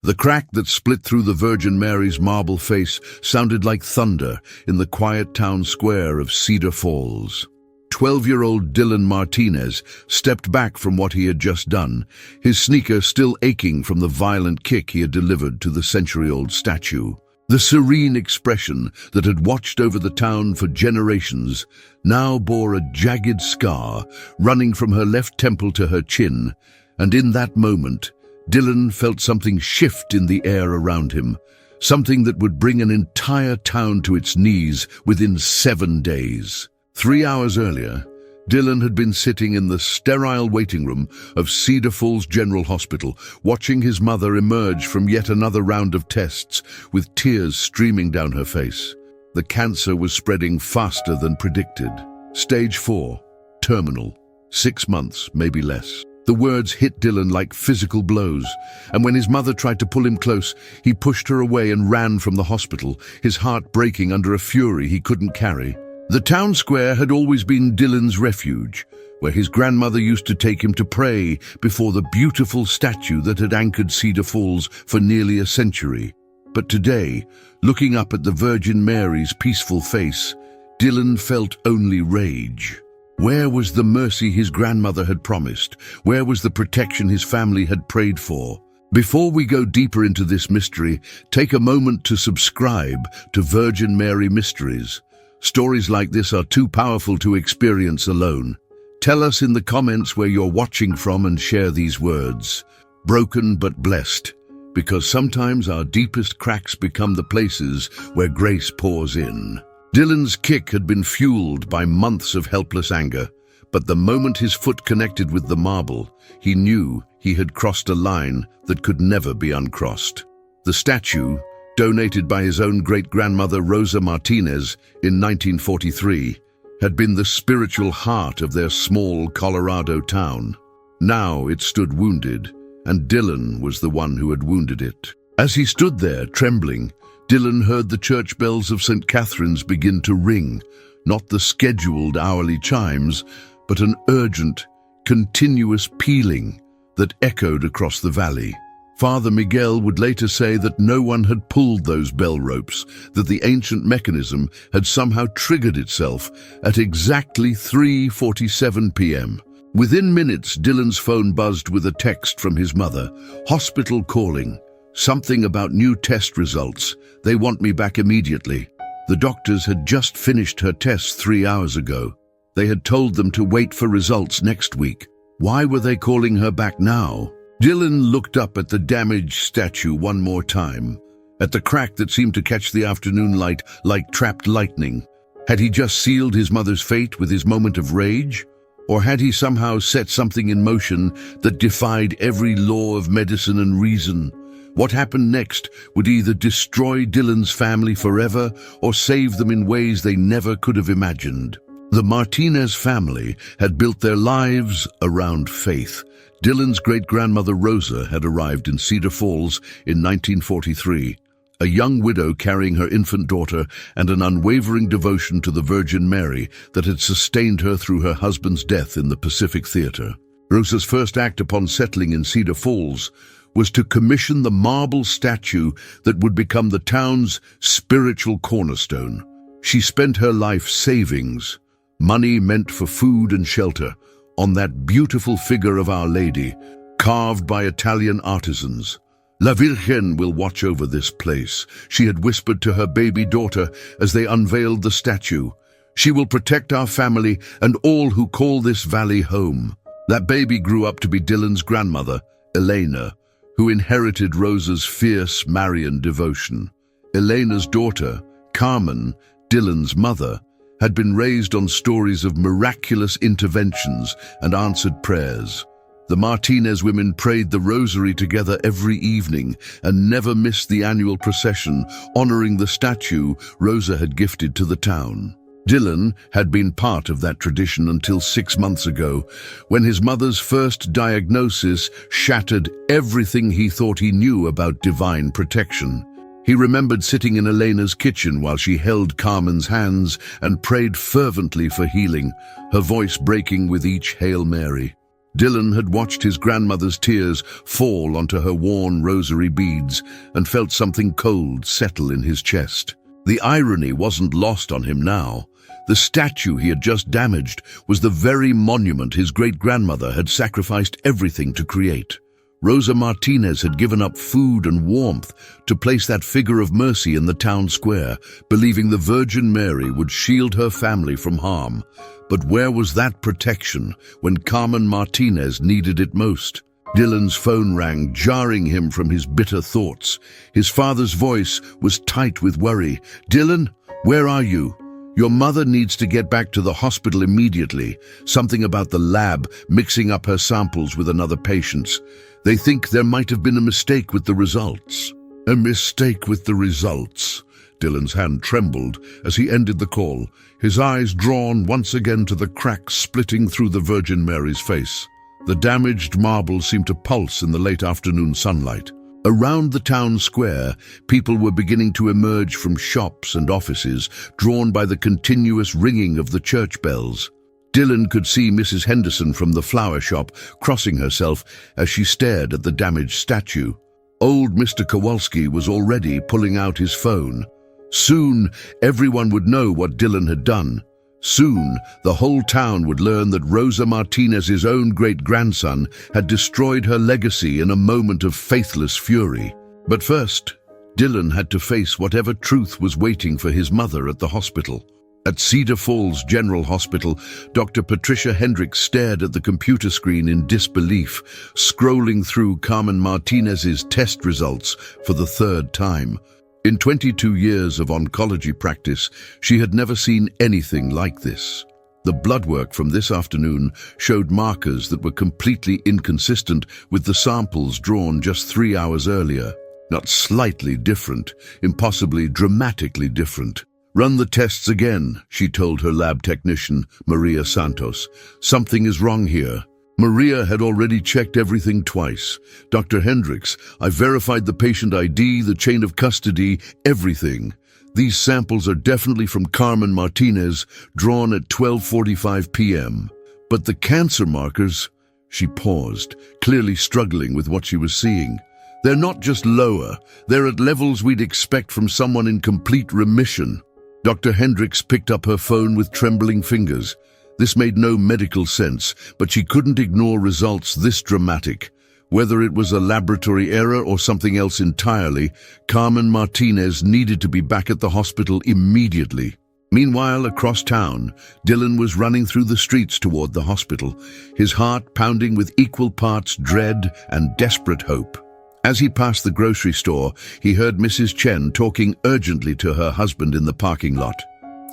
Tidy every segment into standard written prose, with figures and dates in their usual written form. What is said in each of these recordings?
The crack that split through the Virgin Mary's marble face sounded like thunder in the quiet town square of Cedar Falls. 12-year-old Dylan Martinez stepped back from what he had just done, his sneaker still aching from the violent kick he had delivered to the century-old statue. The serene expression that had watched over the town for generations now bore a jagged scar running from her left temple to her chin, and in that moment, Dylan felt something shift in the air around him, something that would bring an entire town to its knees within 7 days. 3 hours earlier, Dylan had been sitting in the sterile waiting room of Cedar Falls General Hospital, watching his mother emerge from yet another round of tests, with tears streaming down her face. The cancer was spreading faster than predicted. Stage 4, terminal, 6 months, maybe less. The words hit Dylan like physical blows, and when his mother tried to pull him close, he pushed her away and ran from the hospital, his heart breaking under a fury he couldn't carry. The town square had always been Dylan's refuge, where his grandmother used to take him to pray before the beautiful statue that had anchored Cedar Falls for nearly a century. But today, looking up at the Virgin Mary's peaceful face, Dylan felt only rage. Where was the mercy his grandmother had promised? Where was the protection his family had prayed for? Before we go deeper into this mystery, take a moment to subscribe to Virgin Mary Mysteries. Stories like this are too powerful to experience alone. Tell us in the comments where you're watching from and share these words. Broken but blessed, because sometimes our deepest cracks become the places where grace pours in. Dylan's kick had been fueled by months of helpless anger, but the moment his foot connected with the marble, he knew he had crossed a line that could never be uncrossed. The statue, donated by his own great-grandmother Rosa Martinez in 1943, had been the spiritual heart of their small Colorado town. Now it stood wounded, and Dylan was the one who had wounded it. As he stood there, trembling, Dylan heard the church bells of St. Catherine's begin to ring, not the scheduled hourly chimes, but an urgent, continuous pealing that echoed across the valley. Father Miguel would later say that no one had pulled those bell ropes, that the ancient mechanism had somehow triggered itself at exactly 3:47 p.m. Within minutes, Dylan's phone buzzed with a text from his mother. "Hospital calling. Something about new test results. They want me back immediately." The doctors had just finished her tests 3 hours ago. They had told them to wait for results next week. Why were they calling her back now? Dylan looked up at the damaged statue one more time, at the crack that seemed to catch the afternoon light like trapped lightning. Had he just sealed his mother's fate with his moment of rage? Or had he somehow set something in motion that defied every law of medicine and reason? What happened next would either destroy Dylan's family forever or save them in ways they never could have imagined. The Martinez family had built their lives around faith. Dylan's great-grandmother Rosa had arrived in Cedar Falls in 1943, a young widow carrying her infant daughter and an unwavering devotion to the Virgin Mary that had sustained her through her husband's death in the Pacific Theater. Rosa's first act upon settling in Cedar Falls was to commission the marble statue that would become the town's spiritual cornerstone. She spent her life savings, money meant for food and shelter, on that beautiful figure of Our Lady, carved by Italian artisans. "La Virgen will watch over this place," she had whispered to her baby daughter as they unveiled the statue. "She will protect our family and all who call this valley home." That baby grew up to be Dylan's grandmother, Elena, who inherited Rosa's fierce Marian devotion. Elena's daughter, Carmen, Dylan's mother, had been raised on stories of miraculous interventions and answered prayers. The Martinez women prayed the rosary together every evening and never missed the annual procession honoring the statue Rosa had gifted to the town. Dylan had been part of that tradition until 6 months ago, when his mother's first diagnosis shattered everything he thought he knew about divine protection. He remembered sitting in Elena's kitchen while she held Carmen's hands and prayed fervently for healing, her voice breaking with each Hail Mary. Dylan had watched his grandmother's tears fall onto her worn rosary beads and felt something cold settle in his chest. The irony wasn't lost on him now. The statue he had just damaged was the very monument his great-grandmother had sacrificed everything to create. Rosa Martinez had given up food and warmth to place that figure of mercy in the town square, believing the Virgin Mary would shield her family from harm. But where was that protection when Carmen Martinez needed it most? Dylan's phone rang, jarring him from his bitter thoughts. His father's voice was tight with worry. "Dylan, where are you? Your mother needs to get back to the hospital immediately. Something about the lab mixing up her samples with another patient's. They think there might have been a mistake with the results." "A mistake with the results?" Dylan's hand trembled as he ended the call, his eyes drawn once again to the crack splitting through the Virgin Mary's face. The damaged marble seemed to pulse in the late afternoon sunlight. Around the town square, people were beginning to emerge from shops and offices, drawn by the continuous ringing of the church bells. Dylan could see Mrs. Henderson from the flower shop crossing herself as she stared at the damaged statue. Old Mr. Kowalski was already pulling out his phone. Soon, everyone would know what Dylan had done. Soon, the whole town would learn that Rosa Martinez's own great-grandson had destroyed her legacy in a moment of faithless fury. But first, Dylan had to face whatever truth was waiting for his mother at the hospital. At Cedar Falls General Hospital, Dr. Patricia Hendricks stared at the computer screen in disbelief, scrolling through Carmen Martinez's test results for the third time. In 22 years of oncology practice, she had never seen anything like this. The blood work from this afternoon showed markers that were completely inconsistent with the samples drawn just 3 hours earlier. Not slightly different, impossibly dramatically different. "Run the tests again," she told her lab technician, Maria Santos. "Something is wrong here." Maria had already checked everything twice. "Dr. Hendricks, I verified the patient ID, the chain of custody, everything. These samples are definitely from Carmen Martinez, drawn at 12:45 p.m. But the cancer markers..." She paused, clearly struggling with what she was seeing. "They're not just lower, they're at levels we'd expect from someone in complete remission." Dr. Hendricks picked up her phone with trembling fingers. This made no medical sense, but she couldn't ignore results this dramatic. Whether it was a laboratory error or something else entirely, Carmen Martinez needed to be back at the hospital immediately. Meanwhile, across town, Dylan was running through the streets toward the hospital, his heart pounding with equal parts dread and desperate hope. As he passed the grocery store, he heard Mrs. Chen talking urgently to her husband in the parking lot.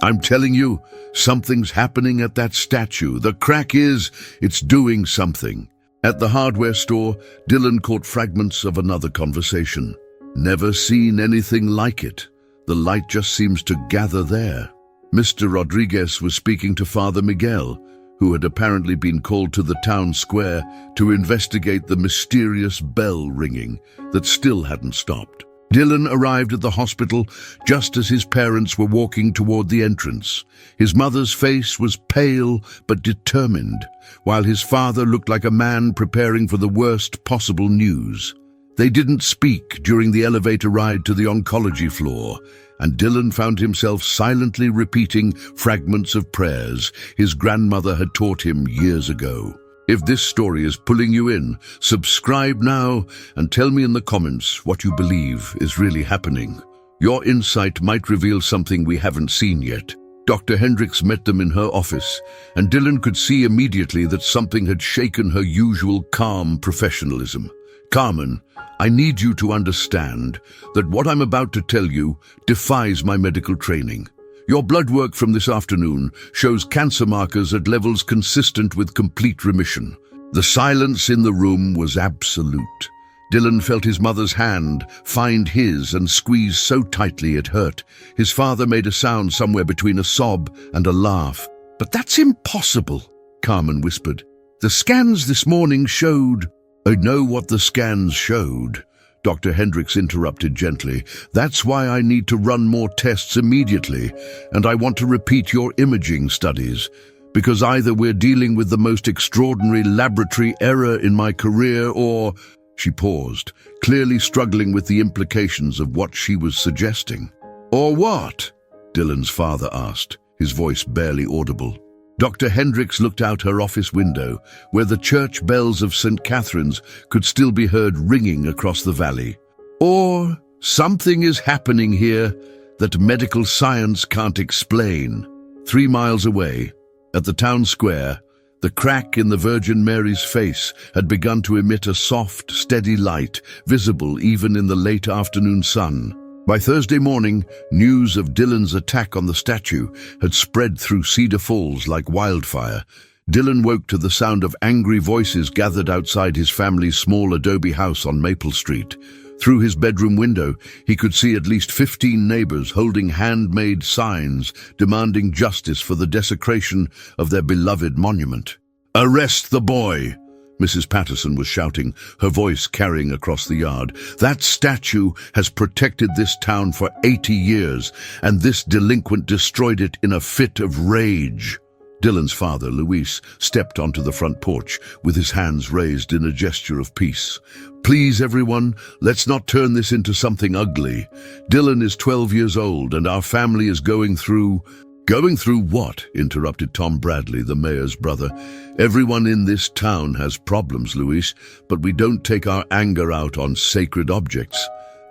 "I'm telling you, something's happening at that statue. The crack is, it's doing something." At the hardware store, Dylan caught fragments of another conversation. "Never seen anything like it. The light just seems to gather there." Mr. Rodriguez was speaking to Father Miguel, who had apparently been called to the town square to investigate the mysterious bell ringing that still hadn't stopped. Dylan arrived at the hospital just as his parents were walking toward the entrance. His mother's face was pale but determined, while his father looked like a man preparing for the worst possible news. They didn't speak during the elevator ride to the oncology floor, and Dylan found himself silently repeating fragments of prayers his grandmother had taught him years ago. If this story is pulling you in, subscribe now and tell me in the comments what you believe is really happening. Your insight might reveal something we haven't seen yet. Dr. Hendricks met them in her office, and Dylan could see immediately that something had shaken her usual calm professionalism. "Carmen, I need you to understand that what I'm about to tell you defies my medical training. Your blood work from this afternoon shows cancer markers at levels consistent with complete remission." The silence in the room was absolute. Dylan felt his mother's hand find his and squeeze so tightly it hurt. His father made a sound somewhere between a sob and a laugh. "But that's impossible," Carmen whispered. "The scans this morning showed..." "I know what the scans showed," Dr. Hendricks interrupted gently. "That's why I need to run more tests immediately, and I want to repeat your imaging studies. because either we're dealing with the most extraordinary laboratory error in my career or—" She paused, clearly struggling with the implications of what she was suggesting. "Or what?" Dylan's father asked, his voice barely audible. Dr. Hendricks looked out her office window, where the church bells of St. Catherine's could still be heard ringing across the valley. "Or something is happening here that medical science can't explain." 3 miles away, at the town square, the crack in the Virgin Mary's face had begun to emit a soft, steady light, visible even in the late afternoon sun. By Thursday morning, news of Dylan's attack on the statue had spread through Cedar Falls like wildfire. Dylan woke to the sound of angry voices gathered outside his family's small adobe house on Maple Street. Through his bedroom window, he could see at least 15 neighbors holding handmade signs demanding justice for the desecration of their beloved monument. "Arrest the boy!" Mrs. Patterson was shouting, her voice carrying across the yard. "That statue has protected this town for 80 years, and this delinquent destroyed it in a fit of rage." Dylan's father, Luis, stepped onto the front porch with his hands raised in a gesture of peace. "Please, everyone, let's not turn this into something ugly. Dylan is 12 years old, and our family is going through—" "Going through what?" interrupted Tom Bradley, the mayor's brother. "Everyone in this town has problems, Luis, but we don't take our anger out on sacred objects.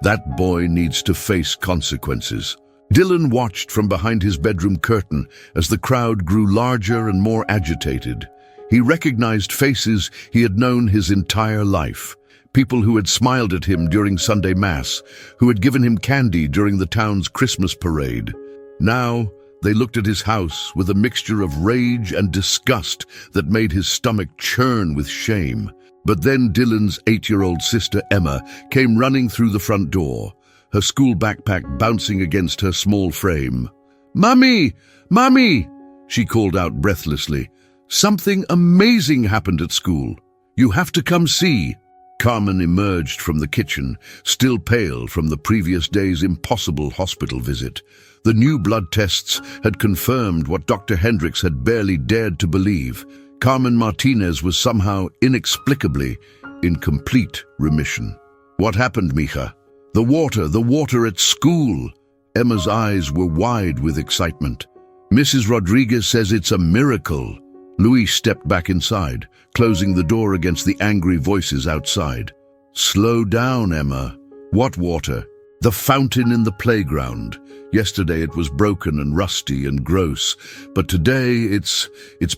That boy needs to face consequences." Dylan watched from behind his bedroom curtain as the crowd grew larger and more agitated. He recognized faces he had known his entire life. People who had smiled at him during Sunday Mass, who had given him candy during the town's Christmas parade. Now, they looked at his house with a mixture of rage and disgust that made his stomach churn with shame. But then Dylan's 8-year-old sister Emma came running through the front door, her school backpack bouncing against her small frame. "Mummy! Mummy!" she called out breathlessly. "Something amazing happened at school. You have to come see." Carmen emerged from the kitchen, still pale from the previous day's impossible hospital visit. The new blood tests had confirmed what Dr. Hendricks had barely dared to believe. Carmen Martinez was somehow, inexplicably, in complete remission. "What happened, mija?" The water at school." Emma's eyes were wide with excitement. "Mrs. Rodriguez says it's a miracle." Luis stepped back inside, closing the door against the angry voices outside. "Slow down, Emma. What water?" "The fountain in the playground. Yesterday it was broken and rusty and gross, but today it's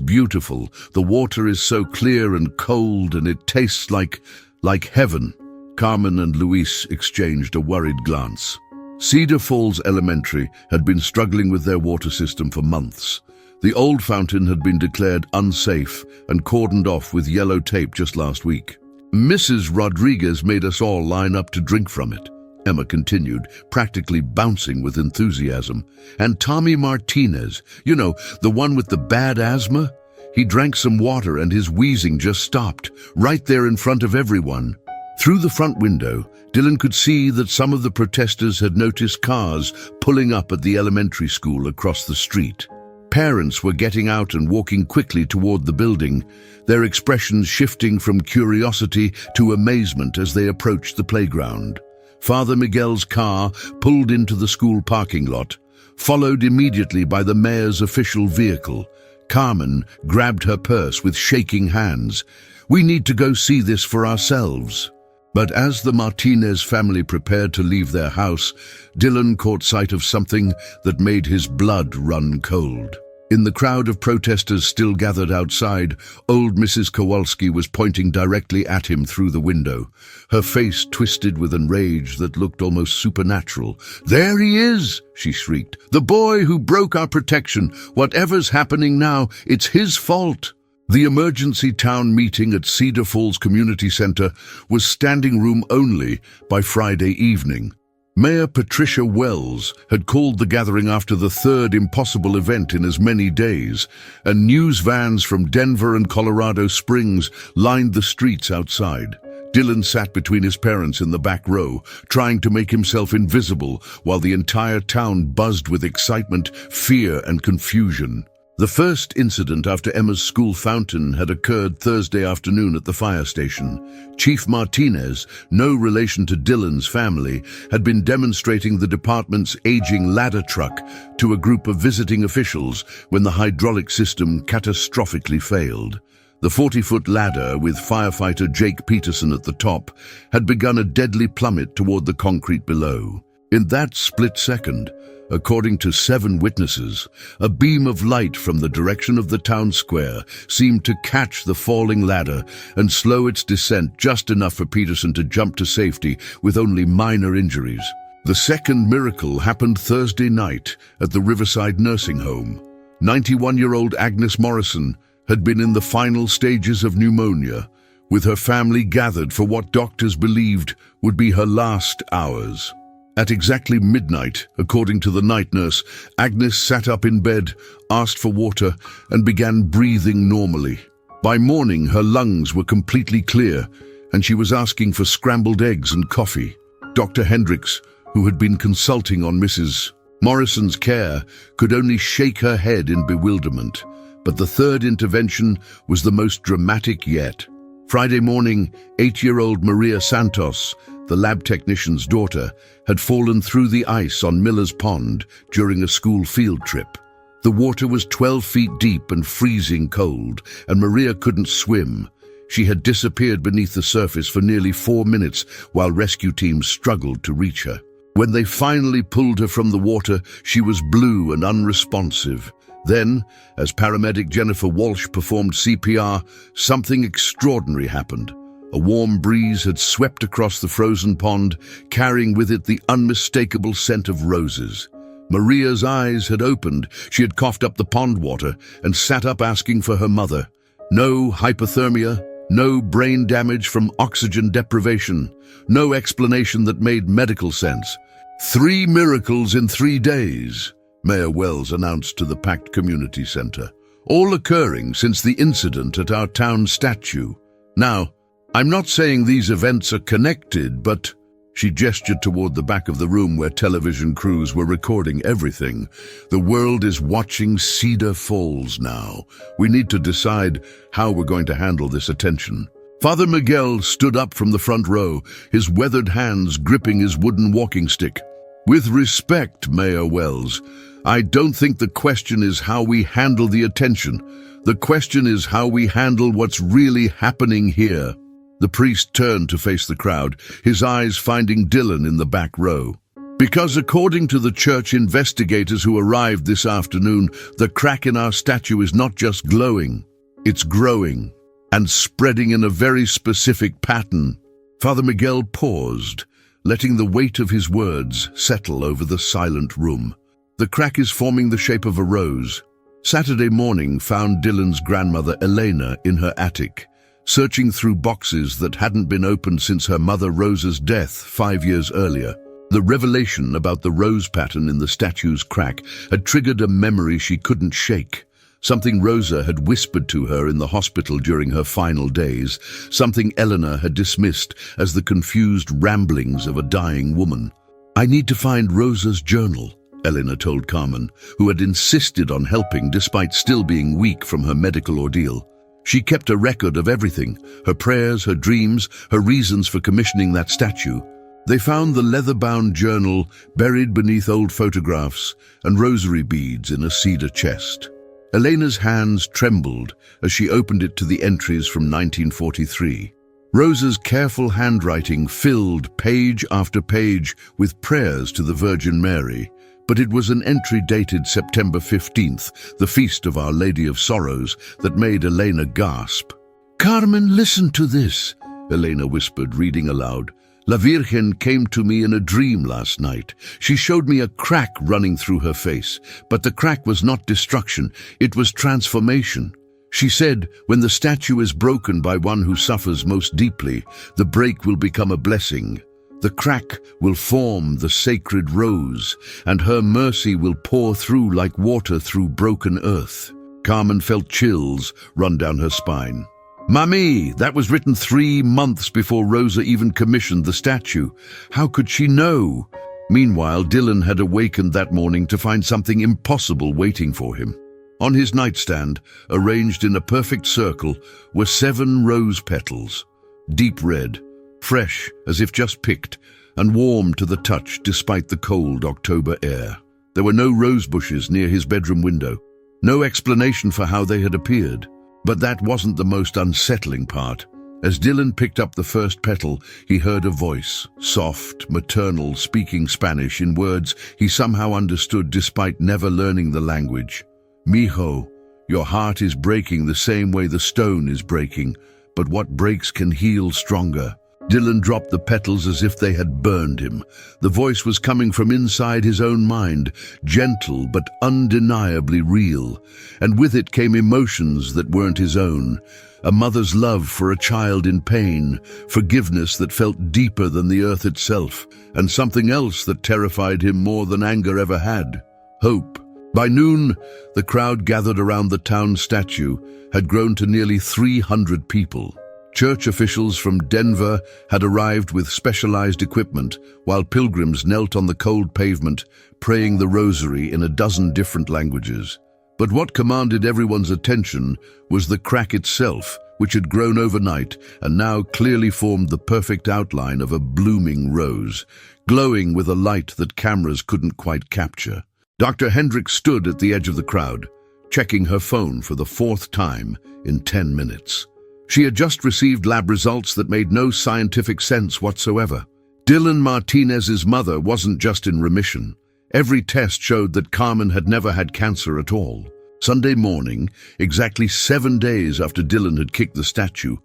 beautiful. The water is so clear and cold, and it tastes like heaven." Carmen and Luis exchanged a worried glance. Cedar Falls Elementary had been struggling with their water system for months. The old fountain had been declared unsafe and cordoned off with yellow tape just last week. "Mrs. Rodriguez made us all line up to drink from it," Emma continued, practically bouncing with enthusiasm. "And Tommy Martinez, the one with the bad asthma? He drank some water and his wheezing just stopped, right there in front of everyone." Through the front window, Dylan could see that some of the protesters had noticed cars pulling up at the elementary school across the street. Parents were getting out and walking quickly toward the building, their expressions shifting from curiosity to amazement as they approached the playground. Father Miguel's car pulled into the school parking lot, followed immediately by the mayor's official vehicle. Carmen grabbed her purse with shaking hands. "We need to go see this for ourselves." But as the Martinez family prepared to leave their house, Dylan caught sight of something that made his blood run cold. In the crowd of protesters still gathered outside, old Mrs. Kowalski was pointing directly at him through the window, her face twisted with a rage that looked almost supernatural. "There he is!" she shrieked. "The boy who broke our protection. Whatever's happening now, it's his fault." The emergency town meeting at Cedar Falls Community Center was standing room only by Friday evening. Mayor Patricia Wells had called the gathering after the third impossible event in as many days, and news vans from Denver and Colorado Springs lined the streets outside. Dylan sat between his parents in the back row, trying to make himself invisible while the entire town buzzed with excitement, fear, and confusion. The first incident after Emma's school fountain had occurred Thursday afternoon at the fire station. Chief Martinez, no relation to Dylan's family, had been demonstrating the department's aging ladder truck to a group of visiting officials when the hydraulic system catastrophically failed. The 40-foot ladder, with firefighter Jake Peterson at the top, had begun a deadly plummet toward the concrete below. In that split second, according to 7 witnesses, a beam of light from the direction of the town square seemed to catch the falling ladder and slow its descent just enough for Peterson to jump to safety with only minor injuries. The second miracle happened Thursday night at the Riverside nursing home. 91-year-old Agnes Morrison had been in the final stages of pneumonia, with her family gathered for what doctors believed would be her last hours. At exactly midnight, according to the night nurse, Agnes sat up in bed, asked for water, and began breathing normally. By morning, her lungs were completely clear, and she was asking for scrambled eggs and coffee. Dr. Hendricks, who had been consulting on Mrs. Morrison's care, could only shake her head in bewilderment. But the third intervention was the most dramatic yet. Friday morning, 8-year-old Maria Santos, the lab technician's daughter, had fallen through the ice on Miller's Pond during a school field trip. The water was 12 feet deep and freezing cold, and Maria couldn't swim. She had disappeared beneath the surface for nearly 4 minutes while rescue teams struggled to reach her. When they finally pulled her from the water, she was blue and unresponsive. Then, as paramedic Jennifer Walsh performed CPR, something extraordinary happened. A warm breeze had swept across the frozen pond, carrying with it the unmistakable scent of roses. Maria's eyes had opened. She had coughed up the pond water and sat up asking for her mother. No hypothermia, no brain damage from oxygen deprivation, no explanation that made medical sense. 3 miracles in 3 days, Mayor Wells announced to the packed community center, all occurring since the incident at our town statue. Now, I'm not saying these events are connected, but she gestured toward the back of the room where television crews were recording everything. The world is watching Cedar Falls now. We need to decide how we're going to handle this attention. Father Miguel stood up from the front row, his weathered hands gripping his wooden walking stick. With respect, Mayor Wells, I don't think the question is how we handle the attention. The question is how we handle what's really happening here. The priest turned to face the crowd, his eyes finding Dylan in the back row. Because according to the church investigators who arrived this afternoon, the crack in our statue is not just glowing, it's growing and spreading in a very specific pattern. Father Miguel paused, letting the weight of his words settle over the silent room. The crack is forming the shape of a rose. Saturday morning found Dylan's grandmother Elena in her attic, searching through boxes that hadn't been opened since her mother Rosa's death 5 years earlier. The revelation about the rose pattern in the statue's crack had triggered a memory she couldn't shake. Something Rosa had whispered to her in the hospital during her final days, something Eleanor had dismissed as the confused ramblings of a dying woman. I need to find Rosa's journal, Eleanor told Carmen, who had insisted on helping despite still being weak from her medical ordeal. She kept a record of everything, her prayers, her dreams, her reasons for commissioning that statue. They found the leather-bound journal buried beneath old photographs and rosary beads in a cedar chest. Elena's hands trembled as she opened it to the entries from 1943. Rosa's careful handwriting filled page after page with prayers to the Virgin Mary, but it was an entry dated September 15th, the feast of Our Lady of Sorrows, that made Elena gasp. "Carmen, listen to this," Elena whispered, reading aloud. "La Virgen came to me in a dream last night. She showed me a crack running through her face, but the crack was not destruction, it was transformation. She said, when the statue is broken by one who suffers most deeply, the break will become a blessing. The crack will form the sacred rose, and her mercy will pour through like water through broken earth." Carmen felt chills run down her spine. "Mummy, that was written 3 months before Rosa even commissioned the statue. How could she know?" Meanwhile, Dylan had awakened that morning to find something impossible waiting for him. On his nightstand, arranged in a perfect circle, were 7 rose petals, deep red, fresh as if just picked, and warm to the touch despite the cold October air. There were no rose bushes near his bedroom window, no explanation for how they had appeared. But that wasn't the most unsettling part. As Dylan picked up the first petal, he heard a voice, soft, maternal, speaking Spanish in words he somehow understood despite never learning the language. "Mijo, your heart is breaking the same way the stone is breaking, but what breaks can heal stronger." Dylan dropped the petals as if they had burned him. The voice was coming from inside his own mind, gentle but undeniably real. And with it came emotions that weren't his own. A mother's love for a child in pain, forgiveness that felt deeper than the earth itself, and something else that terrified him more than anger ever had: hope. By noon, the crowd gathered around the town statue had grown to nearly 300 people. Church officials from Denver had arrived with specialized equipment, while pilgrims knelt on the cold pavement, praying the rosary in a dozen different languages. But what commanded everyone's attention was the crack itself, which had grown overnight and now clearly formed the perfect outline of a blooming rose, glowing with a light that cameras couldn't quite capture. Dr. Hendricks stood at the edge of the crowd, checking her phone for the 4th time in 10 minutes. She had just received lab results that made no scientific sense whatsoever. Dylan Martinez's mother wasn't just in remission. Every test showed that Carmen had never had cancer at all. Sunday morning, exactly 7 days after Dylan had kicked the statue,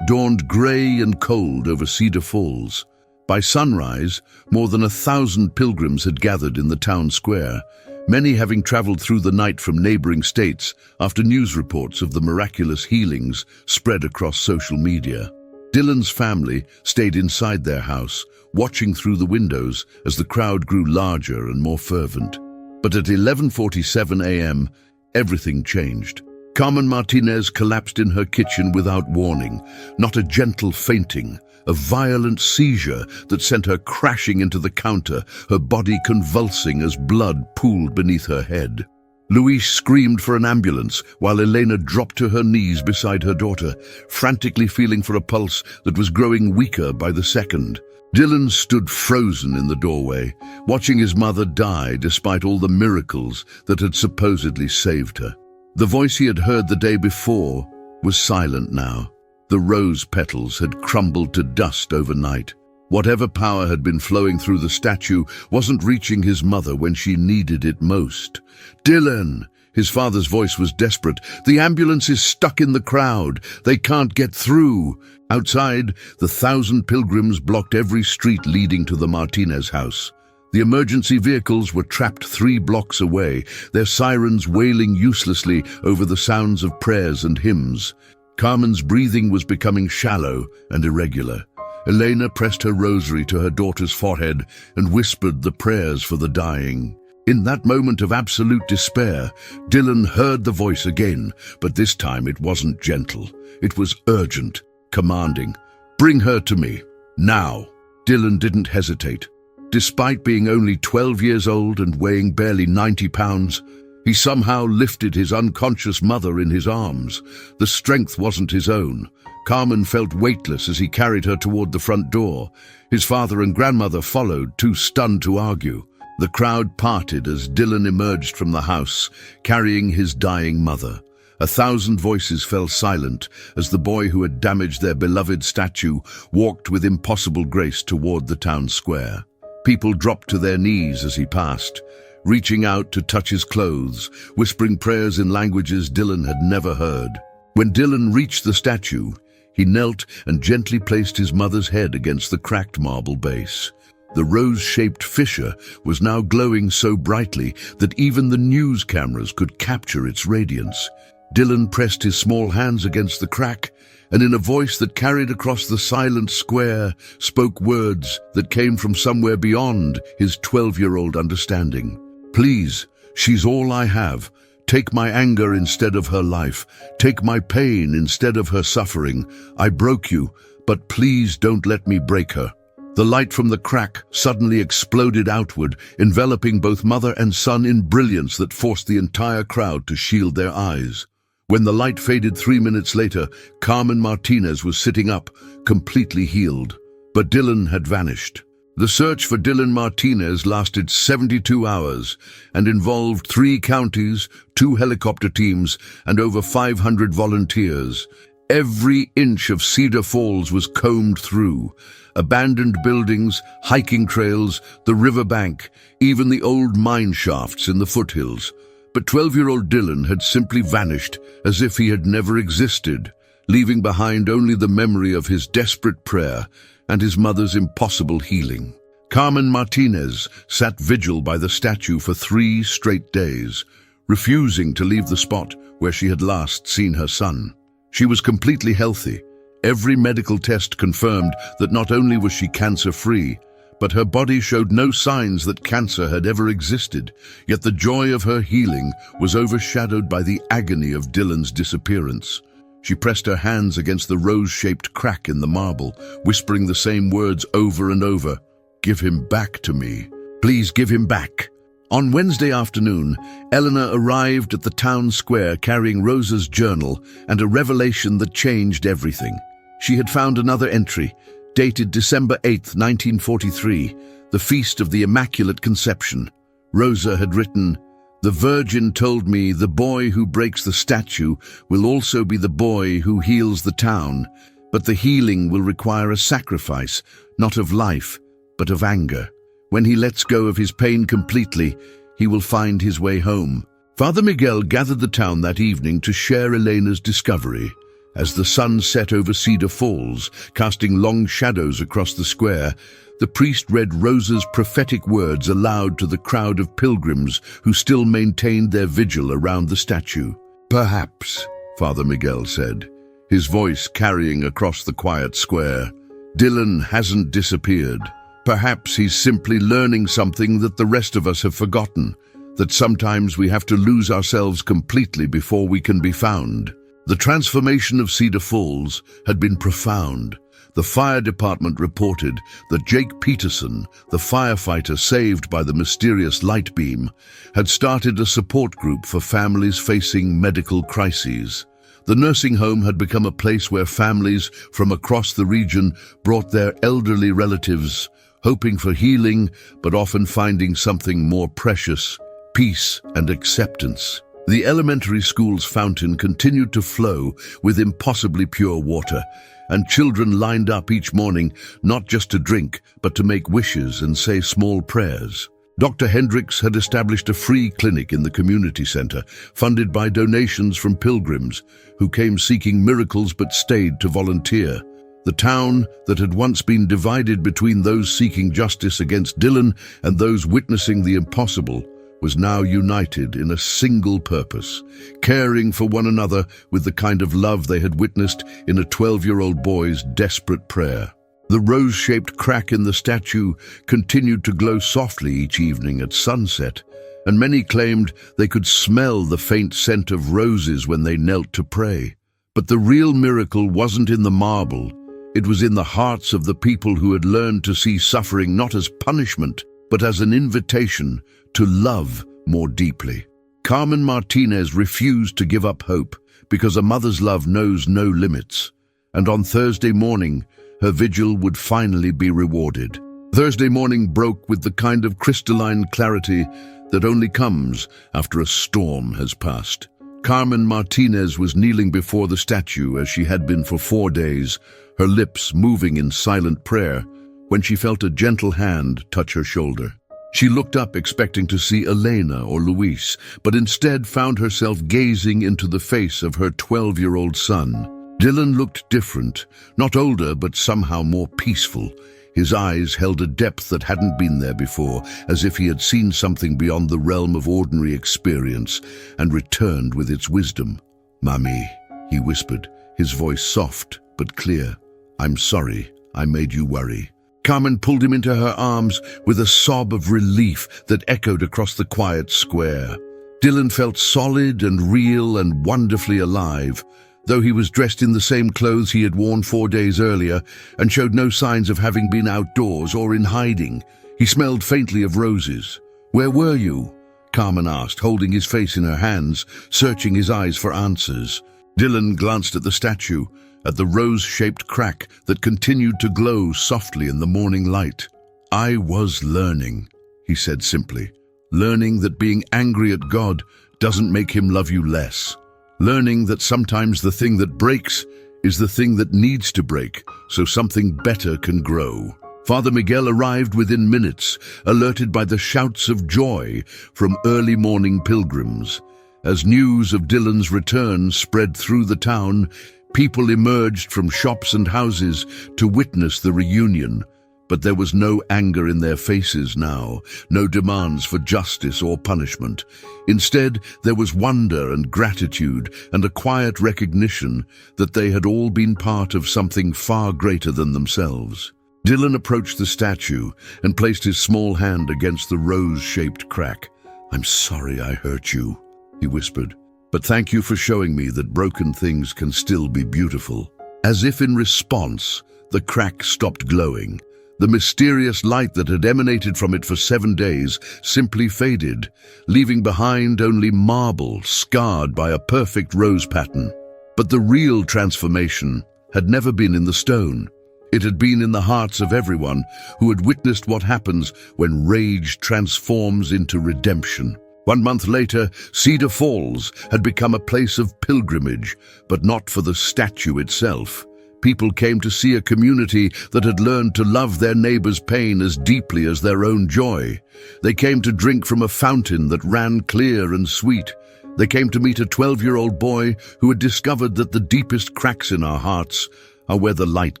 dawned grey and cold over Cedar Falls. By sunrise, more than 1,000 pilgrims had gathered in the town square, many having traveled through the night from neighboring states after news reports of the miraculous healings spread across social media. Dylan's family stayed inside their house, watching through the windows as the crowd grew larger and more fervent. But at 11:47 a.m., everything changed. Carmen Martinez collapsed in her kitchen without warning, not a gentle fainting, a violent seizure that sent her crashing into the counter, her body convulsing as blood pooled beneath her head. Luis screamed for an ambulance while Elena dropped to her knees beside her daughter, frantically feeling for a pulse that was growing weaker by the second. Dylan stood frozen in the doorway, watching his mother die despite all the miracles that had supposedly saved her. The voice he had heard the day before was silent now. The rose petals had crumbled to dust overnight. Whatever power had been flowing through the statue wasn't reaching his mother when she needed it most. "Dylan!" His father's voice was desperate. "The ambulance is stuck in the crowd. They can't get through." Outside, the 1,000 pilgrims blocked every street leading to the Martinez house. The emergency vehicles were trapped 3 blocks away, their sirens wailing uselessly over the sounds of prayers and hymns. Carmen's breathing was becoming shallow and irregular. Elena pressed her rosary to her daughter's forehead and whispered the prayers for the dying. In that moment of absolute despair, Dylan heard the voice again, but this time it wasn't gentle. It was urgent, commanding. "Bring her to me, now." Dylan didn't hesitate. Despite being only 12 years old and weighing barely 90 pounds, he somehow lifted his unconscious mother in his arms. The strength wasn't his own. Carmen felt weightless as he carried her toward the front door. His father and grandmother followed, too stunned to argue. The crowd parted as Dylan emerged from the house, carrying his dying mother. 1,000 voices fell silent as the boy who had damaged their beloved statue walked with impossible grace toward the town square. People dropped to their knees as he passed, reaching out to touch his clothes, whispering prayers in languages Dylan had never heard. When Dylan reached the statue, he knelt and gently placed his mother's head against the cracked marble base. The rose-shaped fissure was now glowing so brightly that even the news cameras could capture its radiance. Dylan pressed his small hands against the crack, and in a voice that carried across the silent square, spoke words that came from somewhere beyond his 12-year-old understanding. "Please, she's all I have. Take my anger instead of her life. Take my pain instead of her suffering. I broke you, but please don't let me break her." The light from the crack suddenly exploded outward, enveloping both mother and son in brilliance that forced the entire crowd to shield their eyes. When the light faded 3 minutes later, Carmen Martinez was sitting up, completely healed. But Dylan had vanished. The search for Dylan Martinez lasted 72 hours and involved 3 counties, 2 helicopter teams, and over 500 volunteers. Every inch of Cedar Falls was combed through. Abandoned buildings, hiking trails, the riverbank, even the old mine shafts in the foothills. But 12-year-old Dylan had simply vanished as if he had never existed, leaving behind only the memory of his desperate prayer and his mother's impossible healing. Carmen Martinez sat vigil by the statue for 3 straight days, refusing to leave the spot where she had last seen her son. She was completely healthy. Every medical test confirmed that not only was she cancer-free, but her body showed no signs that cancer had ever existed. Yet the joy of her healing was overshadowed by the agony of Dylan's disappearance. She pressed her hands against the rose-shaped crack in the marble, whispering the same words over and over. "Give him back to me. Please give him back." On Wednesday afternoon, Eleanor arrived at the town square carrying Rosa's journal and a revelation that changed everything. She had found another entry, dated December 8, 1943, the feast of the Immaculate Conception. Rosa had written, "The Virgin told me the boy who breaks the statue will also be the boy who heals the town, but the healing will require a sacrifice, not of life, but of anger. When he lets go of his pain completely, he will find his way home." Father Miguel gathered the town that evening to share Elena's discovery. As the sun set over Cedar Falls, casting long shadows across the square, the priest read Rosa's prophetic words aloud to the crowd of pilgrims who still maintained their vigil around the statue. "Perhaps," Father Miguel said, his voice carrying across the quiet square, "Dylan hasn't disappeared. Perhaps he's simply learning something that the rest of us have forgotten, that sometimes we have to lose ourselves completely before we can be found." The transformation of Cedar Falls had been profound. The fire department reported that Jake Peterson, the firefighter saved by the mysterious light beam, had started a support group for families facing medical crises. The nursing home had become a place where families from across the region brought their elderly relatives, hoping for healing, but often finding something more precious: peace and acceptance. The elementary school's fountain continued to flow with impossibly pure water, and children lined up each morning not just to drink, but to make wishes and say small prayers. Dr. Hendricks had established a free clinic in the community center, funded by donations from pilgrims who came seeking miracles but stayed to volunteer. The town that had once been divided between those seeking justice against Dylan and those witnessing the impossible was now united in a single purpose, caring for one another with the kind of love they had witnessed in a 12-year-old boy's desperate prayer. The rose-shaped crack in the statue continued to glow softly each evening at sunset, and many claimed they could smell the faint scent of roses when they knelt to pray. But the real miracle wasn't in the marble. It was in the hearts of the people who had learned to see suffering not as punishment, but as an invitation to love more deeply. Carmen Martinez refused to give up hope because a mother's love knows no limits. And on Thursday morning, her vigil would finally be rewarded. Thursday morning broke with the kind of crystalline clarity that only comes after a storm has passed. Carmen Martinez was kneeling before the statue as she had been for 4 days, her lips moving in silent prayer, when she felt a gentle hand touch her shoulder. She looked up expecting to see Elena or Luis, but instead found herself gazing into the face of her 12-year-old son. Dylan looked different, not older but somehow more peaceful. His eyes held a depth that hadn't been there before, as if he had seen something beyond the realm of ordinary experience and returned with its wisdom. "Mommy," he whispered, his voice soft but clear. "I'm sorry, I made you worry." Carmen pulled him into her arms with a sob of relief that echoed across the quiet square. Dylan felt solid and real and wonderfully alive, though he was dressed in the same clothes he had worn 4 days earlier and showed no signs of having been outdoors or in hiding. He smelled faintly of roses. "Where were you?" Carmen asked, holding his face in her hands, searching his eyes for answers. Dylan glanced at the statue, at the rose-shaped crack that continued to glow softly in the morning light. "I was learning," he said simply. "Learning that being angry at God doesn't make him love you less. Learning that sometimes the thing that breaks is the thing that needs to break so something better can grow." Father Miguel arrived within minutes, alerted by the shouts of joy from early morning pilgrims. As news of Dylan's return spread through the town, people emerged from shops and houses to witness the reunion. But there was no anger in their faces now, no demands for justice or punishment. Instead, there was wonder and gratitude and a quiet recognition that they had all been part of something far greater than themselves. Dylan approached the statue and placed his small hand against the rose-shaped crack. "I'm sorry I hurt you," he whispered, "but thank you for showing me that broken things can still be beautiful." As if in response, the crack stopped glowing. The mysterious light that had emanated from it for 7 days simply faded, leaving behind only marble scarred by a perfect rose pattern. But the real transformation had never been in the stone. It had been in the hearts of everyone who had witnessed what happens when rage transforms into redemption. 1 month later, Cedar Falls had become a place of pilgrimage, but not for the statue itself. People came to see a community that had learned to love their neighbor's pain as deeply as their own joy. They came to drink from a fountain that ran clear and sweet. They came to meet a 12-year-old boy who had discovered that the deepest cracks in our hearts are where the light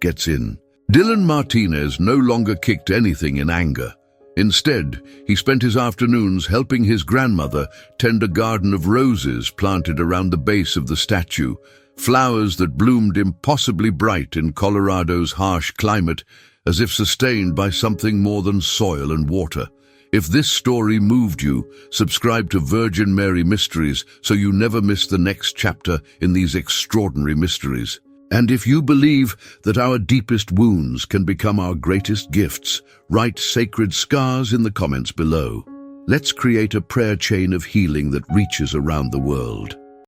gets in. Dylan Martinez no longer kicked anything in anger. Instead, he spent his afternoons helping his grandmother tend a garden of roses planted around the base of the statue, flowers that bloomed impossibly bright in Colorado's harsh climate, as if sustained by something more than soil and water. If this story moved you, subscribe to Virgin Mary Mysteries so you never miss the next chapter in these extraordinary mysteries. And if you believe that our deepest wounds can become our greatest gifts, write sacred scars in the comments below. Let's create a prayer chain of healing that reaches around the world.